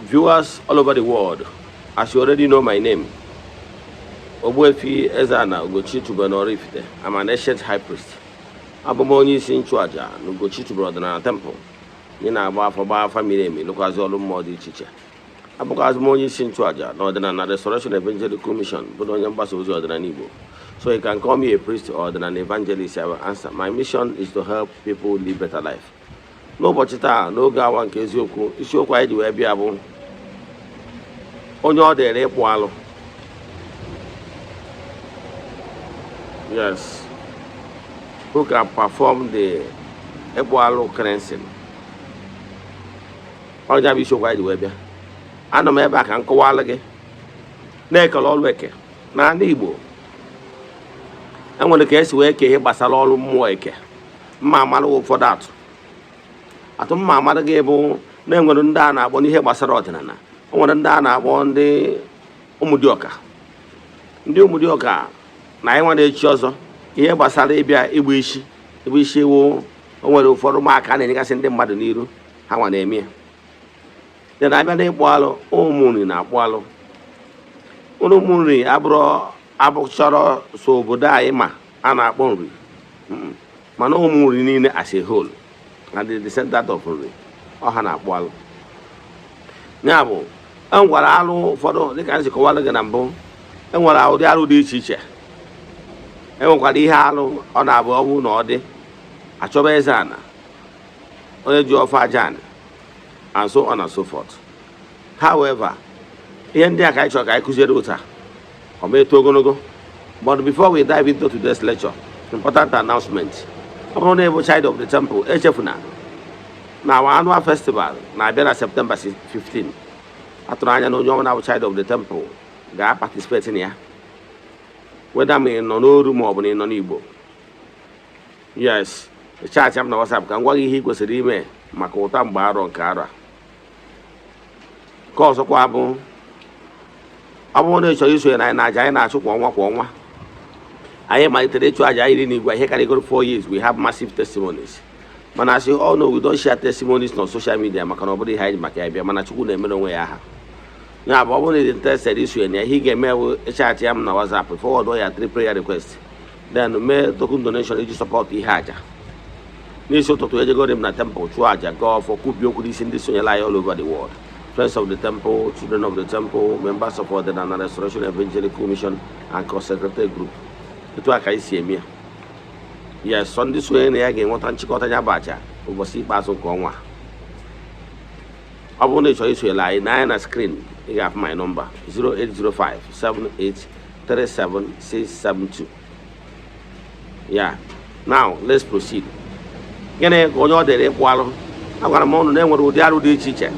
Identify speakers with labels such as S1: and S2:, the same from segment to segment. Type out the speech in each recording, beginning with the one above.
S1: Viewers all over the world, as you already know my name, Ogbuefi Eze-Ana Ugochitubelu Oraifite. I'm an ancient high priest. Abụ m onye isi nchụaja na Ugochitubelu ọdịnala temple. Anyị na-agba afọ gbaa afọ miri emi lụkwazị ọrụ mmụọ dị iche iche. Abụkwazị m onye isi nchụaja na ọdịnala Restoration Evangelical Mission bụ onye mgbasa ozi ọdịnala Igbo. So you can call me a priest or an evangelist. I will answer. My mission is to help people live better life. N'ụbọchị taa n'oge awa nke eziokwu isiokwu anyị ji wee bịa bụ onye ọ dịrị ịkpụ alụ. Yes, who can perform the ikpuaru cleansing. Onye bụ isiokwu anyị ji wee bịa. Anọ m ebe a ka m kọwalụ gị na-ekele ọrụ eke n'ala Igbo. Enwere ka esi wee kee ihe gbasara ọrụ mmụọ eke. Mma amalụ ụfọdụ atụ mma amalụ gị bụ na enwere ndị a na-akpọ n'ihe gbasara ọdịnala. O nwere ndị a na-akpọ ndị ụmụdịọka. Ndị ụmụdịọka na anyị nwere echi ọzọ ihe gbasara ịbịa igbu isi ewu. O nwere ụfọdụ ụmụaka na-enyegasị ndị mmadụ n'iru ha nwa na-eme ya. Dị na-abịa n'ịkpụ alụ, ụmụ nri na-akpụ alụ. Ụmụ nri abụchọrọ so obodo anyị ma a na-akpọ nri, mana ụmụ nri niile as a whole and the descendant of nri ọha na-akpụ alụ. Ya bụ enwere alụ ụfọdụ dịka m si kọwara gị na mbụ. Enwere ụdị alụ dị iche iche. Enwekwara ihe alụ ọ na-abụ ọ bụrụ na ọ dị achọba Eze-Ana, onye ji ọfọ aja anị, and so on and so forth. However, ihe ndị a ka anyị chọrọ ka anyị kụziere ụta ọ ma eto ogologo. But before we dive into today's lecture, important announcement. Ọ bụrụ na ịbụ child of the temple, echefuna na our annual festival na-abịa na September 15. Atụrụ anya na onye ọbụla na-abụ child of the temple ga-participate in ya, whether ma ị nọ n'oru ma ọ bụ na ị nọ n'Igbo. Yes, chaatị m na WhatsApp ka m gwa gị ihe ị kwesịrị ime maka ụta mgbe arọ nke arọ a. Nke ọzọkwa bụ ọ bụrụ na ị chọrọ isonye na anyị na aja anyị na-achụ kwa ọnwa. Anyị malitere ịchụ aja iri n'igwe ihe karịgoro 4 years. We have massive testimonies. Mana as you all know, we don't share testimonies on social media maka na ọ bụrụ ihe anyị maka ya bịa, mana Chukwu na-emere onwe ya aha. Ya bụ ọ bụrụ na ị dị interested isonye na ihe ị ga-eme bụ ịchaatị ya m na WhatsApp, forward ya 3 prayer requests, then mee token donation iji support ihe aja. N'isi ụtụtụ ejegoro m na temple chụọ aja gaa ọfọ kwubi okwu n'isi ndị sonyere anyị all over the world. Friends of the temple, children of the temple, members of the Restoration Evangelical Mission and consecrated group. Etu aka isi eme ya. Yes, Sunday sonye na ya ga-enweta nchịkọta ya bụ aja ụbọchị ikpeazụ nke ọnwa. Ọ bụrụ na ị chọrọ isonyere anyị na na screen, ị ga-afụ my number 08057837672. Yeah. Now let's proceed. Gịnị ka onye ọ dịrị ịkpụ alụ? Agwara m unu na enwere ụdị alụ dị iche iche.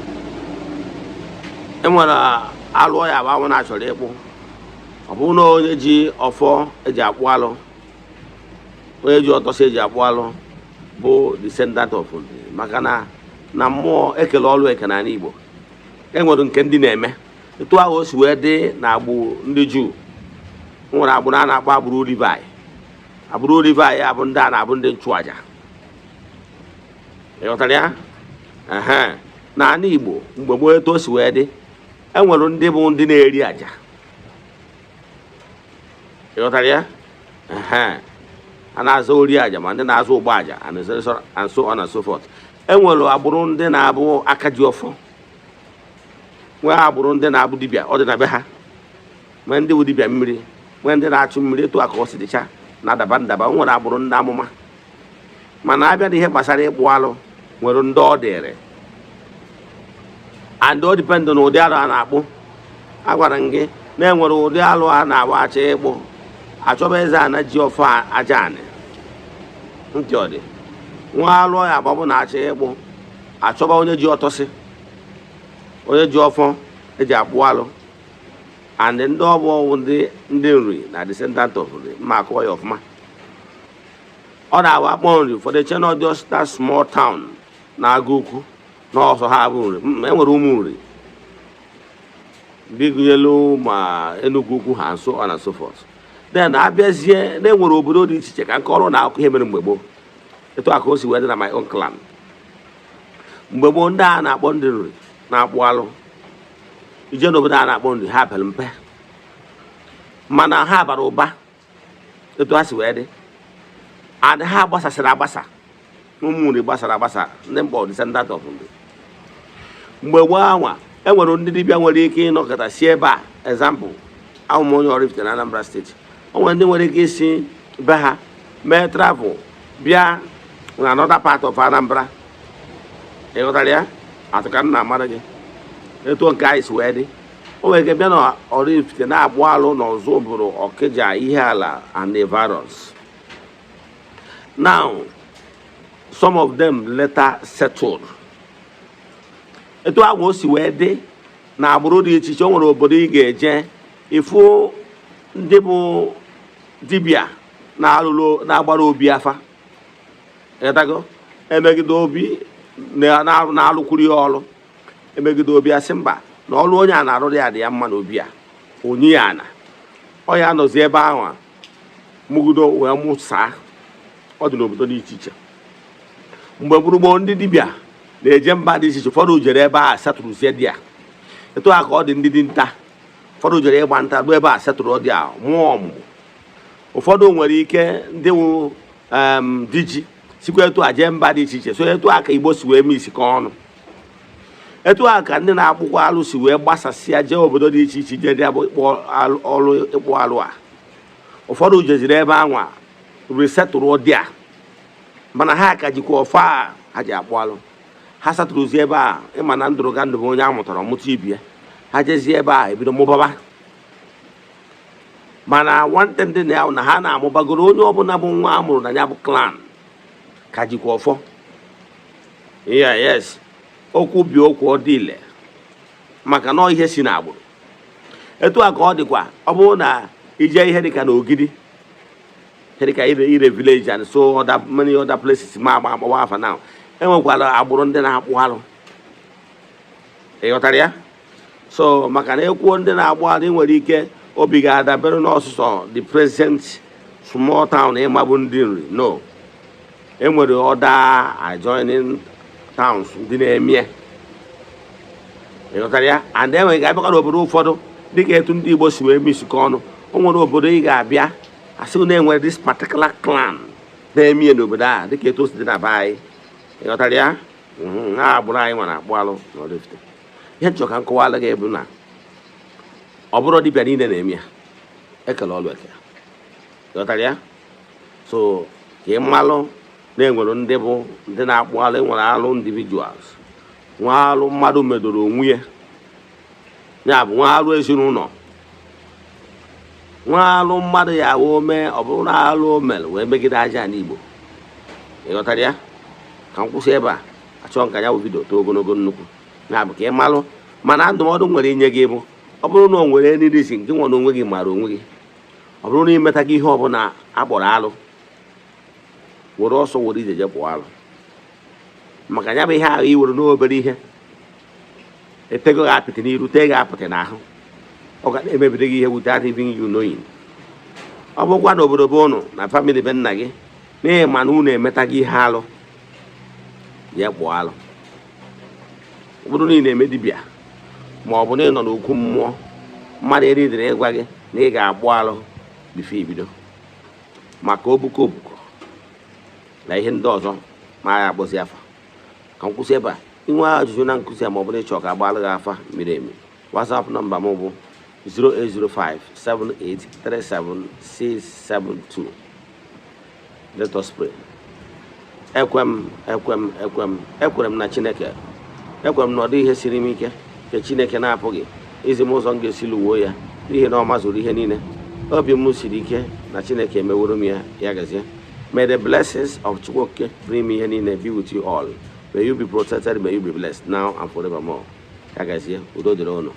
S1: Enwere alụ ya bụ anwụ na-achọrọ ịkpụ. Ọ bụrụ na onye ji ọfọ eji akpụ alụ, onye ji ọtọsị eji akpụ alụ bụ descendant of nri. Maka na mmụọ ekele ọlụ eke n'ala Igbo. Enwere nke ndị na-eme etu ahụ o si wee dị na agbụ ndị Juu. Nwere agbụ na a na-akpọ agbụrụ Levi. Agbụrụ Levi ya bụ ndị a na-abụ ndị nchụaja. Ịghọtara ya? N'ala Igbo mgbe gboo etu o si wee dị, enwere ndị bụ ndị na-eri aja. Ịghọtara ya? A na-azụ ori aja ma ndị na-azụ ụgbọ aja and so on and so forth. Enwere agbụrụ ndị na-abụ aka ji ọfọ. Nwee agbụrụ ndị na-abụ dibịa ọ dị na be ha. Nwee ndị bụ dibịa mmiri. Nwee ndị na-achụ mmiri etu aka o si dịcha na-adaba ndaba. Nwere agbụrụ ndị amụma. Mana abịa n'ihe gbasara ịkpụ alụ, nwere ndị ọ dịrị. And ọ depend na ụdị alụ a na-akpụ. Agwara m gị na enwere ụdị alụ a na-agba achọ ịkpụ. Achọba Eze-Ana ji ọfọ aja anị. Ntị ọ dị. Nwa alụ ya agbabụ na achọ ịkpụ. Achọba onye ji ọtọsị, onye ji ọfọ eji akpụ alụ. And ndị ọbụ ndị nri na descendant of nri mma akọwa ya ọfụma. Ọ na-abụ akpọ nri for the channel just that small town na-agụ ukwu na ọsọ ha bụ nri. Enwere ụmụ nri bigelu ma Enugu ukwu ha so on and so forth. Then abịazie na enwere obodo dị iche iche ka nke ọrụ na akụ ihe mere mgbe gboo. Etu aka o si wee dị na my own clan. Mgbe gboo ndị a na-akpọ ndị nri na-akpụ alụ ije n'obodo a na-akpọ nri ha pere mpe mana ha bara ụba etu ha si wee dị adị ha gbasasịrị agbasa ụmụ nri gbasara agbasa ndị mkpọ descendant of Nri mgbe gboo anwa enwere ndị dibịa nwere ike ịnọkọta si ebe a example ahụm onye Oraifite na Anambra steeti o nwere ndị nwere ike isi be ha mee travel bịa na another part of Anambra ịghọtara ya atụka nna amara gị etu nke anyị si wee dị o nwere ike bịa na Oraifite na-agbụ alụ n'ọzọ bụrụ Ọkịja Ihiala and Evaros. Now some of them later settled. Etu agwa o si wee dị na agbụrụ dị iche iche o nwere obodo ị ga-eje ifu ndị bụ dibịa na-agbara obi afa etago emegide obi na-alụkwuru ya ọlụ emegide obi asị mba na ọlụ onye a na-arụrụ ya dị ya mma na obi a onye ya na ọ ya nọzi ebe ahụ mụgido wee mụsaa ọ dị n'obodo dị iche iche mgbe gburugburu ndị dibịa na-eje mba dị iche iche ụfọdụ jere ebe a setụrụzie dị ya etu a ka ọ dị ndị dinta ụfọdụ jere ịgba nta bụ ebe a setụrụ dị a mụọ ọmụmụ ụfọdụ nwere ike ndị wụ diji sikwa etu a jee mba dị iche iche so etu a ka Igbo si wee mee isikọ ọnụ etu a ka ndị na-akpụkwa alụ si wee gbasasịa jee obodo dị iche iche jee dị ọrụ ịkpụ alụ a ụfọdụ jeziri ebe anwa resetụrụ dị a mana ha ka jikwa ọfọ a ha ji akpụ alụ ha satụrụzi ebe a ịma na ndụrụga ndụ bụ onye a mụtara ọmụta ibie ha jezie ebe a ebido mụbaba mana nwante ndị na na ha na-amụbagoro onye ọbụla bụ nwa amụrụ na ya bụ klan ka jikwa ọfọ yes okwu bi okwu ọ dị ile maka na ihe si n'agbụrụ etu a ka ọ dịkwa ọ bụrụ na ije ihe dịka na Ogidi ihe dịka ire village and so many other places ma agbawa afa na enwekwara agbụrụ ndị na-akpụ alụ ịghọtara ya so maka na ekwuo ndị na-agbụ alụ nwere ike obi ga-adabere n'ọsụsọ the present small town ịmabụ ndị Nri no enwere other adjoining towns ndị na-eme ịghọtara ya and enwere ga-abịakwa n'obodo ụfọdụ dịka etu ndị Igbo si wee mesikọ ọnụ o nwere obodo ị ga-abịa asị na enwere this particular clan na-eme n'obodo a dịka etu o si dị na be anyị ịghọtara ya ha agbụrụ anyị nwere akpụ alụ na Oraifite ihe nchọ ka nkọwala gị bụ na ọ bụrụ dibịa niile na-eme ya ekele ọlụ eke ịghọtara ya so ka ị malụ na-enwere ndị bụ ndị na-akpụ alụ enwere alụ individuals nwa alụ mmadụ medoro onwe ya bụ nwa alụ ezinụlọ nwa alụ mmadụ ya wee mee ọ bụrụ na alụ o mere wee megide aja n'Igbo ịghọtara ya ka m kwụsị ebe a achọọ nka ya bụ vidio too ogologo nnukwu na-abụ ka ị malụ mana ndụmọdụ nwere inye gị bụ ọ bụrụ na o nwere ndị isi nke nwere onwe gị mara onwe gị ọ bụrụ na imeta gị ihe ọbụla akpọrọ alụ were ọsọ were ije je pụọ alụ maka ya bụ ihe ahụ iwere n'obere ihe etego gị apịtị n'iru tee gị apịtị n'ahụ ọ ga na-emebiri gị ihe without even you knowing ọ bụkwa n'obodo be ụnụ na famili be nna gị n'ihi mana unu emeta gị ihe alụ ya kpụọ alụ obodo niile eme dibịa ma ọ bụ na ị nọ n'okwu mmụọ mmadụ eridere ịgwa gị na ị ga-agbụ alụ bifo ibido maka obuko na ihe ndị ọzọ ma ya akpọzi afa ka m kwụsị ebe a inwe ajụjụ na nkụzi a ma ọ bụla ịchọ ka agbalụ gị afa miri emi WhatsApp nọmba m bụ 08057837672. Let us pray. Ekwere m na Chineke ekwere m na ọ dị ihe siri m ike nke Chineke na-apụghị izi m ụzọ m ga-esi lụwuo ya n'ihi na ọ mazụrụ ihe niile obi m siri ike na Chineke emeworo m ya gazie. May the blessings of Chukwu bring me ihe niile be with you all. May you be protected, may you be blessed now and forevermore. Ya gazie, udo dịrị unu.